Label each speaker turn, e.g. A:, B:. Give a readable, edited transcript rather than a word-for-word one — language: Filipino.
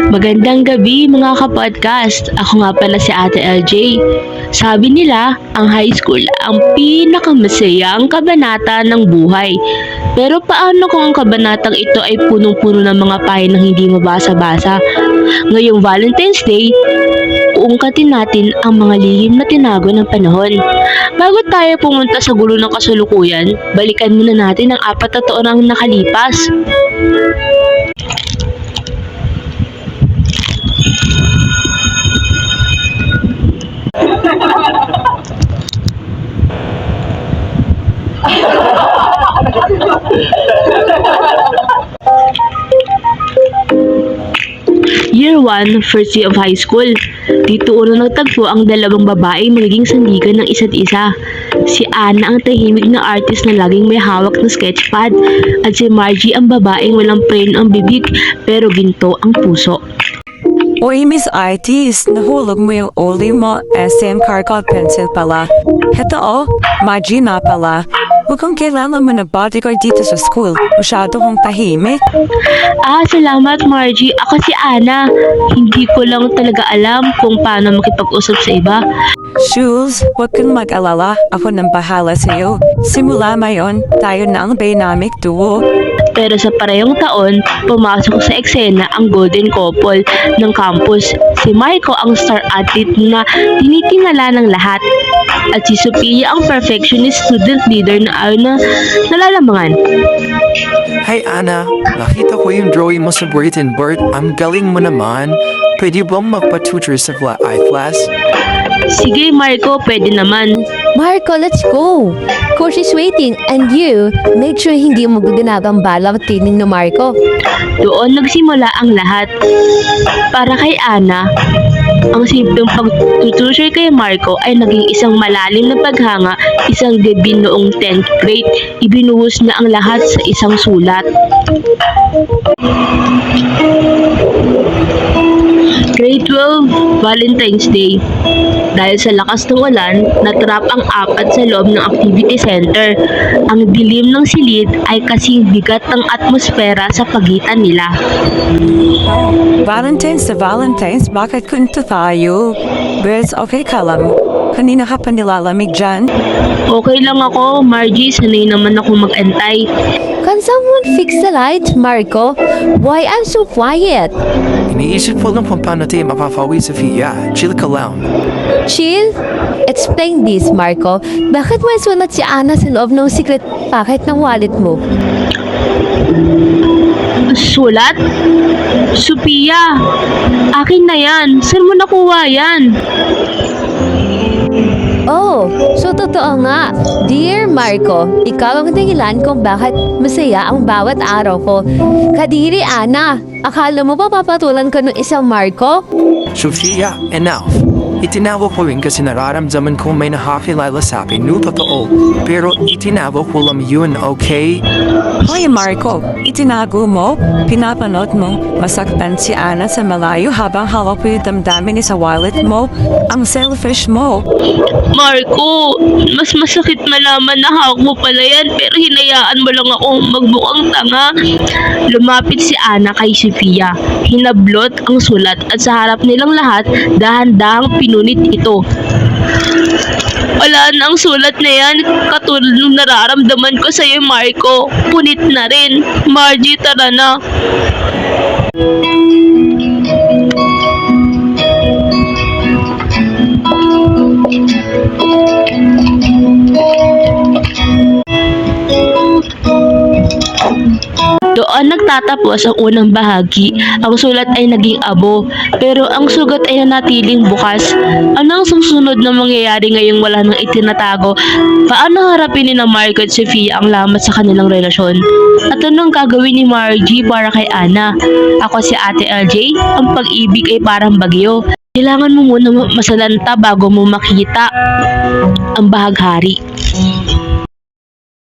A: Magandang gabi mga kapodcast. Ako nga pala si Ate LJ. Sabi nila, ang high school ang pinakamasayang kabanata ng buhay. Pero paano kung ang kabanatang ito ay punong-puno ng mga pahinang hindi mabasa-basa? Ngayong Valentine's Day, uungkatin natin ang mga lihim na tinago ng panahon. Bago tayo pumunta sa gulo ng kasulukuyan, balikan muna natin ang 4 na taon na nakalipas. Year 1, first year of high school. Dito unang nagtagpo ang dalawang babaeng magiging sandigan ng isa't isa. Si Anna ang tahimik na artist na laging may hawak na sketchpad at si Margie ang babaeng walang preno ang bibig pero ginto ang puso.
B: Uy, Miss Artist, nahulog mo yung uli mo SM Carcot Pencil pala. Heto oh, Margie na pala. Huwag kang kailangan mo na bodyguard dito sa school. Masyado kong tahimik.
A: Salamat Margie. Ako si Anna. Hindi ko lang talaga alam kung paano makipag-usap sa iba.
B: Jules, huwag kang mag-alala. Ako nang bahala sa'yo. Simula ngayon, tayo na ang dynamic duo.
A: Pero sa parehong taon, pumasok sa eksena ang golden couple ng campus. Si Marco ang star athlete na tinitingala ng lahat. At si Sophia ang perfectionist student leader na ayaw na nalalamangan.
C: Hi Anna, nakita ko yung drawing mo sa Britain Bird. Ang galing mo naman. Pwede bang magpa-tutor sa class?
A: Sige Marco, pwede naman.
D: Marco, let's go! Coach is waiting and you, make sure hindi mo gaganabang bala at tining ni Marco.
A: Doon nagsimula ang lahat. Para kay Anna, ang simpleng pagtutusure kay Marco ay naging isang malalim na paghanga, isang gabi noong 10th grade. Ibinuhos na ang lahat sa isang sulat. Grade 12, Valentine's Day. Dahil sa lakas ng ulan, natrap ang 4 sa loob ng activity center. Ang dilim ng silid ay kasing bigat ng atmosfera sa pagitan nila.
B: Valentine's sa Valentine's, bakit kunto tayo? Birds, okay ka lang. Kanina ka pa nilalamig dyan?
A: Okay lang ako, Margie. Sanay naman ako mag-antay.
D: Can someone fix the light, Marco? Why I'm so quiet?
C: Iniisip ko lang kung paano tayo mapapawi sa Sophia. Chill ka lang.
D: Chill? Explain this, Marco. Bakit may sunat si Anna sa loob ng secret pocket ng wallet mo?
A: Sulat? Sophia, akin na yan. Saan mo nakuha yan?
D: Oh, so totoo nga. Dear Marco, ikaw ang dahilan kung bakit masaya ang bawat araw ko. Kadiri, Ana. Akala mo pa papatulan ka ng isang Marco?
C: Sophia, enough. Itinawag ko rin kasi nararamdaman ko may nakakilala sa akin no totoo. Pero itinawag ko lang yun, okay?
B: Hoy Marco, itinago mo, pinapanood mo, masaktan si Anna sa malayo habang hawak mo yung damdamin ni sa wallet mo. Ang selfish mo.
A: Marco, mas masakit malaman na hawak mo pala yan pero hinayaan mo lang ako magbukang tanga. Lumapit si Anna kay Sophia. Hinablot ang sulat at sa harap nilang lahat, dahan-dahang pinunit ito. Wala na ang sulat na yan, katulad ng nararamdaman ko sa'yo, Marco. Punit na rin. Margie, tara na. Doon nagtatapos ang unang bahagi. Ang sulat ay naging abo, pero ang sugat ay nanatiling bukas. Ano ang susunod na mangyayari ngayong wala nang itinatago? Paano harapin ni Marco at Sophia ang lamat sa kanilang relasyon? At anong gagawin ni Margie para kay Anna? Ako si Ate LJ, ang pag-ibig ay parang bagyo. Kailangan mo muna masalanta bago mo makita ang bahaghari.